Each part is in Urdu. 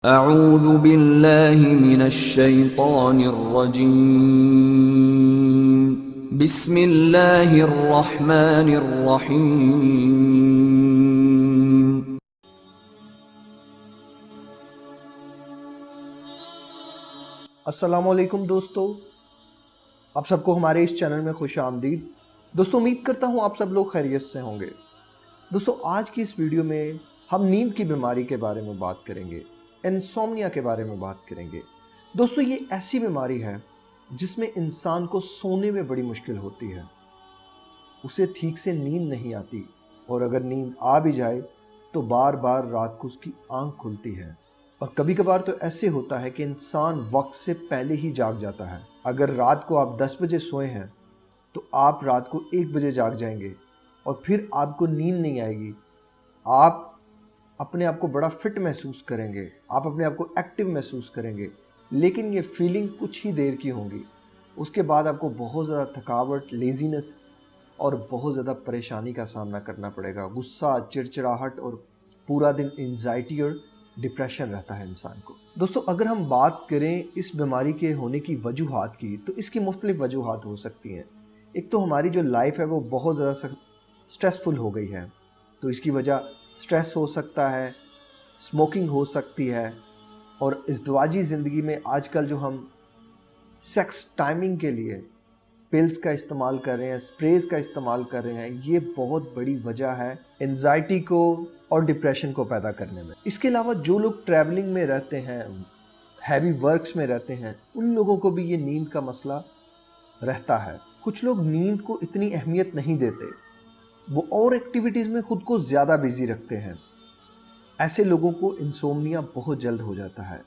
اعوذ باللہ من الشیطان الرجیم بسم اللہ الرحمن الرحیم۔ السلام علیکم دوستو، آپ سب کو ہمارے اس چینل میں خوش آمدید۔ دوستو امید کرتا ہوں آپ سب لوگ خیریت سے ہوں گے۔ دوستو آج کی اس ویڈیو میں ہم نیند کی بیماری کے بارے میں بات کریں گے، انسومنیا کے بارے میں بات کریں گے۔ دوستو یہ ایسی بیماری ہے جس میں انسان کو سونے میں بڑی مشکل ہوتی ہے، اسے ٹھیک سے نیند نہیں آتی، اور اگر نیند آ بھی جائے تو بار بار رات کو اس کی آنکھ کھلتی ہے، اور کبھی کبھار تو ایسے ہوتا ہے کہ انسان وقت سے پہلے ہی جاگ جاتا ہے۔ اگر رات کو آپ 10 بجے سوئے ہیں تو آپ رات کو 1 بجے جاگ جائیں گے، اور پھر آپ کو نیند نہیں آئے گی۔ آپ اپنے آپ کو بڑا فٹ محسوس کریں گے، آپ اپنے آپ کو ایکٹیو محسوس کریں گے، لیکن یہ فیلنگ کچھ ہی دیر کی ہوں گی۔ اس کے بعد آپ کو بہت زیادہ تھکاوٹ، لیزینس اور بہت زیادہ پریشانی کا سامنا کرنا پڑے گا۔ غصہ، چڑچڑاہٹ اور پورا دن انزائٹی اور ڈپریشن رہتا ہے انسان کو۔ دوستو اگر ہم بات کریں اس بیماری کے ہونے کی وجوہات کی، تو اس کی مختلف وجوہات ہو سکتی ہیں۔ ایک تو ہماری جو لائف ہے وہ بہت زیادہ سٹریسفل ہو گئی ہے، تو اس کی وجہ سٹریس ہو سکتا ہے، اسموکنگ ہو سکتی ہے، اور ازدواجی زندگی میں آج کل جو ہم سیکس ٹائمنگ کے لیے پلز کا استعمال کر رہے ہیں، سپریز کا استعمال کر رہے ہیں، یہ بہت بڑی وجہ ہے انزائٹی کو اور ڈپریشن کو پیدا کرنے میں۔ اس کے علاوہ جو لوگ ٹریولنگ میں رہتے ہیں، ہیوی ورکس میں رہتے ہیں، ان لوگوں کو بھی یہ نیند کا مسئلہ رہتا ہے۔ کچھ لوگ نیند کو اتنی اہمیت نہیں دیتے، وہ اور ایکٹیویٹیز میں خود کو زیادہ بیزی رکھتے ہیں۔ ایسے لوگوں کو انسومنیا بہت جلد ہو جاتا ہے۔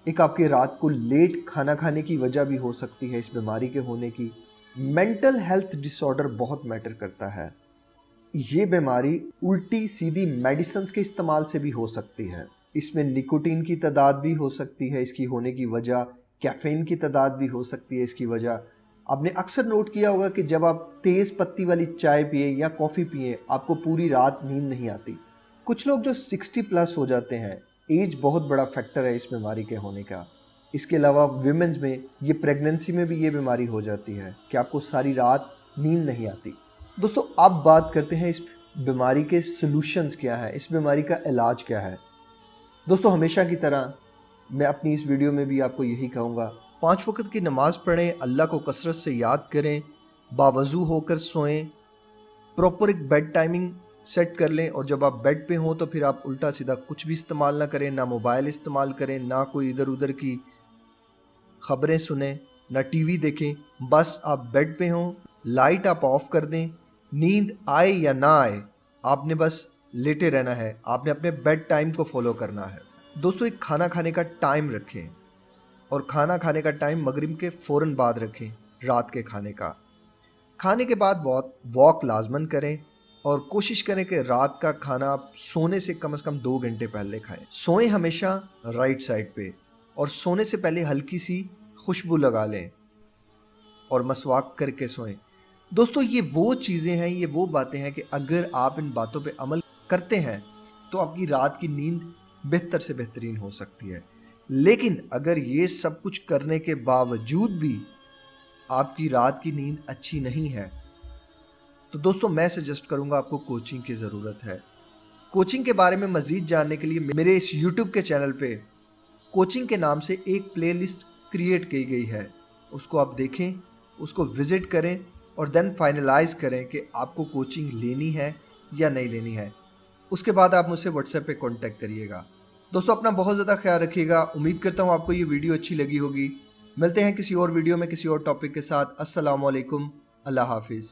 ایک آپ کے رات کو لیٹ کھانا کھانے کی وجہ بھی ہو سکتی ہے اس بیماری کے ہونے کی۔ مینٹل ہیلتھ ڈس آرڈر بہت میٹر کرتا ہے۔ یہ بیماری الٹی سیدھی میڈیسنز کے استعمال سے بھی ہو سکتی ہے۔ اس میں نکوٹین کی تعداد بھی ہو سکتی ہے اس کی ہونے کی وجہ، کیفین کی تعداد بھی ہو سکتی ہے اس کی وجہ۔ آپ نے اکثر نوٹ کیا ہوگا کہ جب آپ تیز پتی والی چائے پئیں یا کافی پئیں، آپ کو پوری رات نیند نہیں آتی۔ کچھ لوگ جو 60 پلس ہو جاتے ہیں، ایج بہت بڑا فیکٹر ہے اس بیماری کے ہونے کا۔ اس کے علاوہ ویمنز میں، یہ پریگننسی میں بھی یہ بیماری ہو جاتی ہے کہ آپ کو ساری رات نیند نہیں آتی۔ دوستو اب بات کرتے ہیں اس بیماری کے سلوشنز کیا ہیں، اس بیماری کا علاج کیا ہے۔ دوستو ہمیشہ کی طرح میں اپنی اس ویڈیو میں بھی آپ کو یہی کہوں گا، 5 وقت کی نماز پڑھیں، اللہ کو کثرت سے یاد کریں، باوضو ہو کر سوئیں، پراپر ایک بیڈ ٹائمنگ سیٹ کر لیں، اور جب آپ بیڈ پہ ہوں تو پھر آپ الٹا سیدھا کچھ بھی استعمال نہ کریں، نہ موبائل استعمال کریں، نہ کوئی ادھر ادھر کی خبریں سنیں، نہ ٹی وی دیکھیں۔ بس آپ بیڈ پہ ہوں، لائٹ آپ آف کر دیں، نیند آئے یا نہ آئے آپ نے بس لیٹے رہنا ہے، آپ نے اپنے بیڈ ٹائم کو فالو کرنا ہے۔ دوستو ایک کھانا کھانے کا ٹائم رکھیں، اور کھانا کھانے کا ٹائم مغرب کے فوراً بعد رکھیں۔ رات کے کھانے کا کھانے کے بعد واک لازماً کریں، اور کوشش کریں کہ رات کا کھانا آپ سونے سے کم 2 گھنٹے پہلے کھائیں۔ سوئیں ہمیشہ رائٹ سائڈ پہ، اور سونے سے پہلے ہلکی سی خوشبو لگا لیں اور مسواک کر کے سوئیں۔ دوستو یہ وہ چیزیں ہیں، یہ وہ باتیں ہیں کہ اگر آپ ان باتوں پہ عمل کرتے ہیں تو آپ کی رات کی نیند بہتر سے بہترین ہو سکتی ہے۔ لیکن اگر یہ سب کچھ کرنے کے باوجود بھی آپ کی رات کی نیند اچھی نہیں ہے تو دوستو میں سجیسٹ کروں گا آپ کو کوچنگ کی ضرورت ہے۔ کوچنگ کے بارے میں مزید جاننے کے لیے میرے اس یوٹیوب کے چینل پہ کوچنگ کے نام سے ایک پلے لسٹ کریٹ کی گئی ہے، اس کو آپ دیکھیں، اس کو وزٹ کریں، اور دین فائنلائز کریں کہ آپ کو کوچنگ لینی ہے یا نہیں لینی ہے۔ اس کے بعد آپ مجھ سے واٹس ایپ پہ کانٹیکٹ کریے گا۔ دوستو اپنا بہت زیادہ خیال رکھیے گا۔ امید کرتا ہوں آپ کو یہ ویڈیو اچھی لگی ہوگی۔ ملتے ہیں کسی اور ویڈیو میں کسی اور ٹاپک کے ساتھ۔ السلام علیکم، اللہ حافظ۔